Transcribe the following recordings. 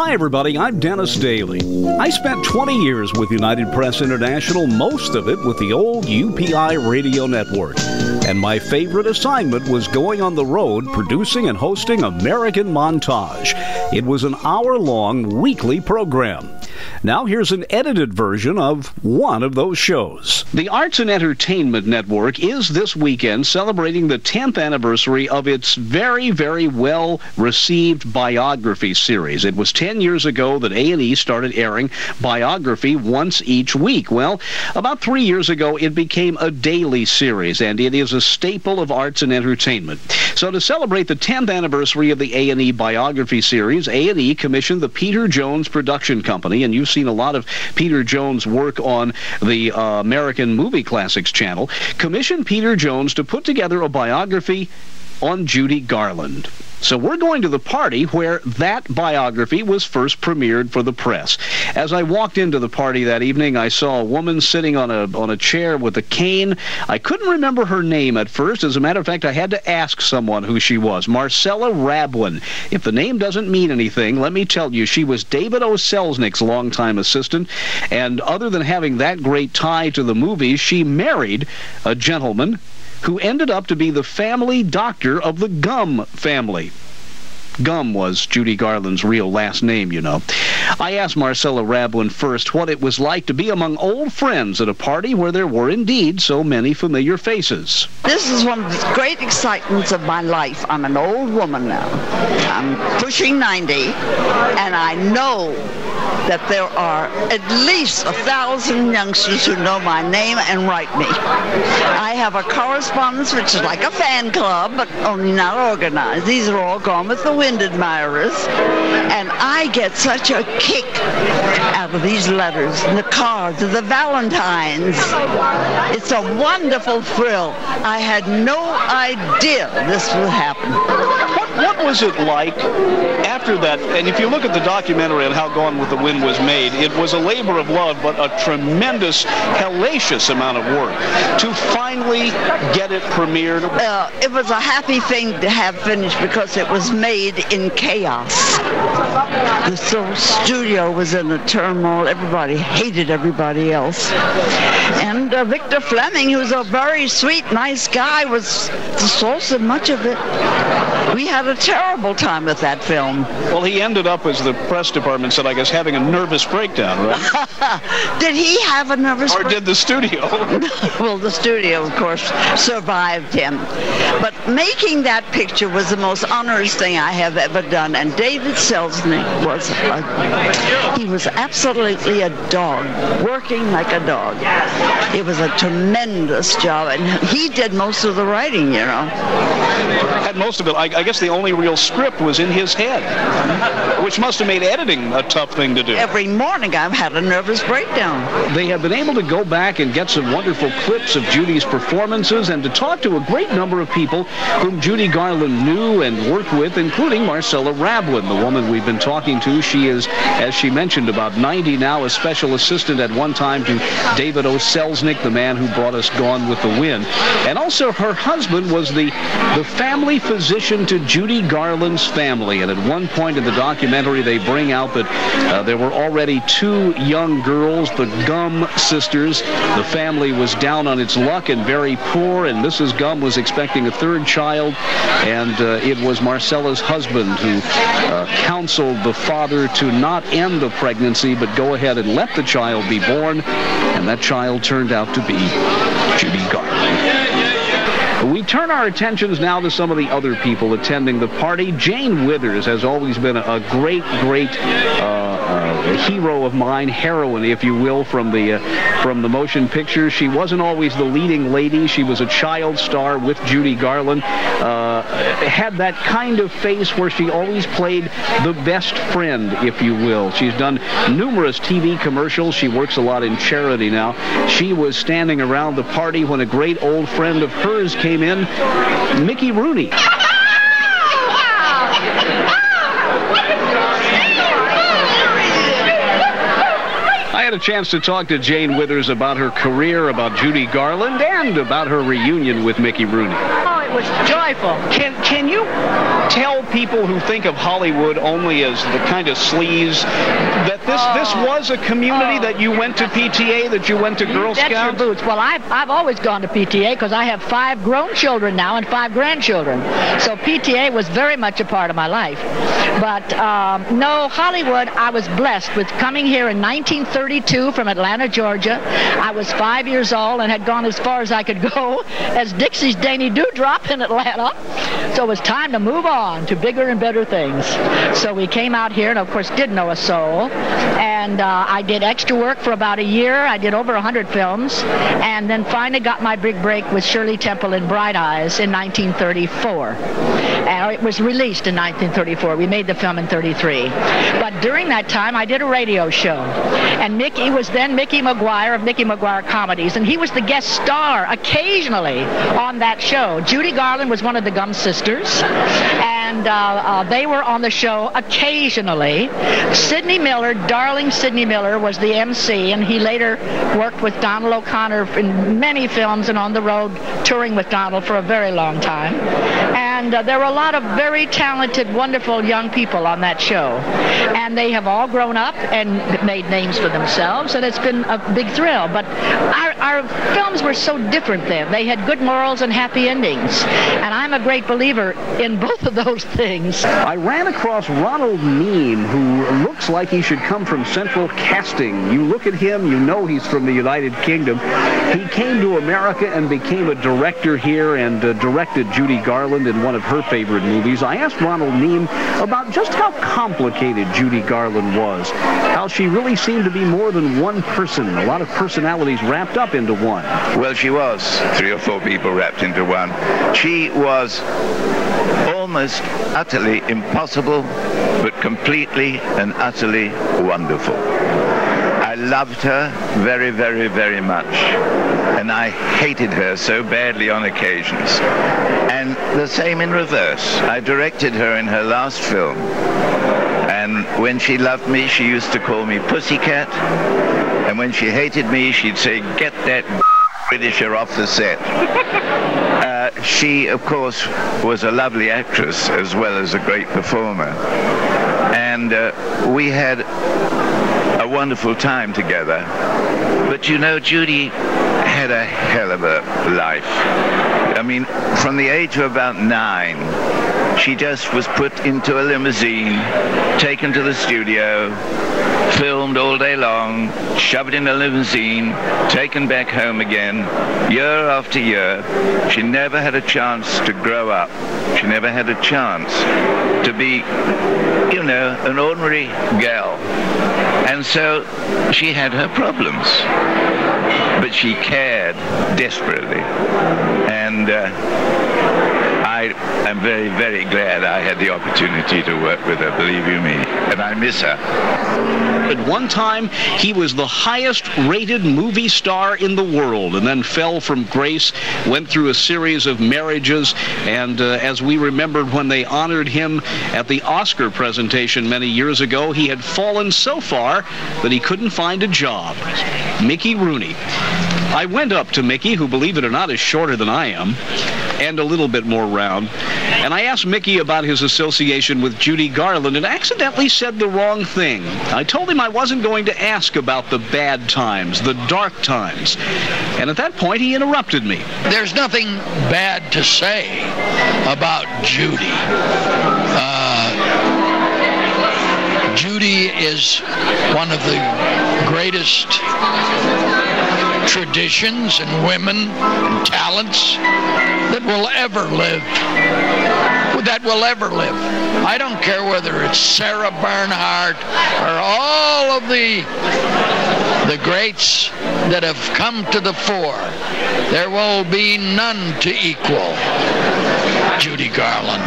Hi, everybody. I'm Dennis Daly. I spent 20 years with United Press International, most of it with the old UPI Radio Network. And my favorite assignment was going on the road producing and hosting American Montage. It was an hour-long weekly program. Now here's an edited version of one of those shows. The Arts and Entertainment Network is this weekend celebrating the 10th anniversary of its very, very well-received Biography series. It was 10 years ago that A&E started airing Biography once each week. Well, about 3 years ago, it became a daily series, and it is a staple of arts and entertainment. So to celebrate the 10th anniversary of the A&E Biography series, A&E commissioned the Peter Jones Production Company, and you've seen a lot of Peter Jones' work on the American Movie Classics channel, commissioned Peter Jones to put together a biography on Judy Garland. So we're going to the party where that biography was first premiered for the press. As I walked into the party that evening, I saw a woman sitting on a chair with a cane. I couldn't remember her name at first. As a matter of fact, I had to ask someone who she was. Marcella Rabwin. If the name doesn't mean anything, let me tell you, she was David O. Selznick's longtime assistant, and other than having that great tie to the movies, she married a gentleman who ended up to be the family doctor of the Gum family. Gum was Judy Garland's real last name, you know. I asked Marcella Rabwin first what it was like to be among old friends at a party where there were indeed so many familiar faces. This is one of the great excitements of my life. I'm an old woman now. I'm pushing 90, and I know that there are at least 1,000 youngsters who know my name and write me. I have a correspondence which is like a fan club, but only not organized. These are all Gone with the Wind admirers, and I get such a kick out of these letters and the cards and the Valentines. It's a wonderful thrill. I had no idea this would happen. What was it like after that? And if you look at the documentary on how Gone with the Wind was made, it was a labor of love, but a tremendous, hellacious amount of work to finally get it premiered. It was a happy thing to have finished because it was made in chaos. The studio was in a turmoil. Everybody hated everybody else. And Victor Fleming, who was a very sweet, nice guy, was the source of much of it. We had a terrible time with that film. Well, he ended up, as the press department said, I guess, having a nervous breakdown, right? Did he have a nervous breakdown? Or did the studio? Well, the studio, of course, survived him. But making that picture was the most onerous thing I have ever done. And David Selznick was absolutely a dog, working like a dog. It was a tremendous job, and he did most of the writing, you know. Had most of it. I guess the only real script was in his head, which must have made editing a tough thing to do. Every morning I've had a nervous breakdown. They have been able to go back and get some wonderful clips of Judy's performances and to talk to a great number of people whom Judy Garland knew and worked with, including Marcella Rabwin, the woman we've been talking to. She is, as she mentioned, about 90 now, a special assistant at one time to David O. Selznick, the man who brought us Gone with the Wind. And also her husband was the family physician to Judy Garland's family. And at one point in the documentary, they bring out that there were already 2 young girls, the Gum sisters. The family was down on its luck and very poor, and Mrs. Gum was expecting a 3rd child, and it was Marcella's husband who counseled the father to not end the pregnancy, but go ahead and let the child be born, and that child turned out to be Judy Garland. We turn our attentions now to some of the other people attending the party. Jane Withers has always been a great hero of mine, heroine, if you will, from the motion pictures. She wasn't always the leading lady. She was a child star with Judy Garland. Had that kind of face where she always played the best friend, if you will. She's done numerous TV commercials. She works a lot in charity now. She was standing around the party when a great old friend of hers came in, Mickey Rooney. I had a chance to talk to Jane Withers about her career, about Judy Garland, and about her reunion with Mickey Rooney. Oh, it was joyful. Can you tell people who think of Hollywood only as the kind of sleaze that this was a community, that you went to PTA, that you went to Girl That's Scouts? your boots. Well, I've always gone to PTA because I have 5 grown children now and 5 grandchildren. So PTA was very much a part of my life. But no, Hollywood, I was blessed with coming here in 1932 from Atlanta, Georgia. I was 5 years old and had gone as far as I could go as Dixie's Dainty Dewdrop in Atlanta. So it was time to move on to bigger and better things. So we came out here and, of course, did know a soul. And I did extra work for about a year. I did over 100 films. And then finally got my big break with Shirley Temple in Bright Eyes in 1934. And it was released in 1934. We made the film in 33. But during that time, I did a radio show. And Mickey was then Mickey McGuire of Mickey McGuire Comedies. And he was the guest star occasionally on that show. Judy Garland was one of the Gum sisters. And they were on the show occasionally. Sidney Miller, darling Sidney Miller, was the MC, and he later worked with Donald O'Connor in many films and on the road touring with Donald for a very long time. And there were a lot of very talented, wonderful young people on that show. And they have all grown up and made names for themselves, and it's been a big thrill. But our films were so different then. They had good morals and happy endings. And I'm a great believer in both of those things. I ran across Ronald Neame, who looks like he should come from Central Casting. You look at him, you know he's from the United Kingdom. He came to America and became a director here and directed Judy Garland in one of her favorite movies. I asked Ronald Neame about just how complicated Judy Garland was, how she really seemed to be more than one person, a lot of personalities wrapped up into one. Well, she was 3 or 4 people wrapped into one. She was almost utterly impossible, but completely and utterly wonderful. I loved her very, very, very much. And I hated her so badly on occasions. And the same in reverse. I directed her in her last film. And when she loved me, she used to call me Pussycat. And when she hated me, she'd say, "Get that Britisher off the set." She, of course, was a lovely actress as well as a great performer. And we had a wonderful time together. But you know, Judy had a hell of a life. I mean, from the age of about 9, she just was put into a limousine, taken to the studio, filmed all day long, shoved in a limousine, taken back home again, year after year. She never had a chance to grow up. She never had a chance to be, you know, an ordinary gal. And so she had her problems. But she cared desperately. And I am very, very glad I had the opportunity to work with her, believe you me. And I miss her. At one time, he was the highest-rated movie star in the world, and then fell from grace, went through a series of marriages, and as we remembered when they honored him at the Oscar presentation many years ago, he had fallen so far that he couldn't find a job. Mickey Rooney. I went up to Mickey, who, believe it or not, is shorter than I am, and a little bit more round, and I asked Mickey about his association with Judy Garland and accidentally said the wrong thing. I told him I wasn't going to ask about the bad times, the dark times, and at that point he interrupted me. There's nothing bad to say about Judy. Judy is one of the greatest traditions and women and talents that will ever live. I don't care whether it's Sarah Bernhardt or all of the greats that have come to the fore. There will be none to equal Judy Garland.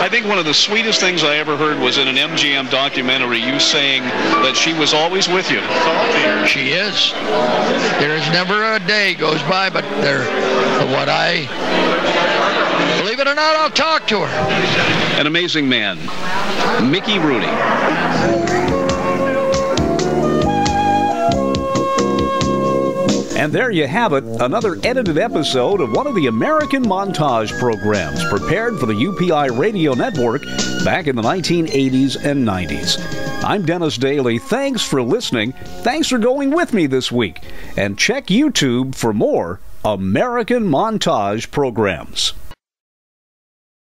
I think one of the sweetest things I ever heard was in an MGM documentary, you saying that she was always with you. She is. There is never a day goes by but what I... Believe it or not, I'll talk to her. An amazing man, Mickey Rooney. And there you have it, another edited episode of one of the American Montage programs prepared for the UPI Radio Network back in the 1980s and 90s. I'm Dennis Daly. Thanks for listening. Thanks for going with me this week. And check YouTube for more American Montage programs.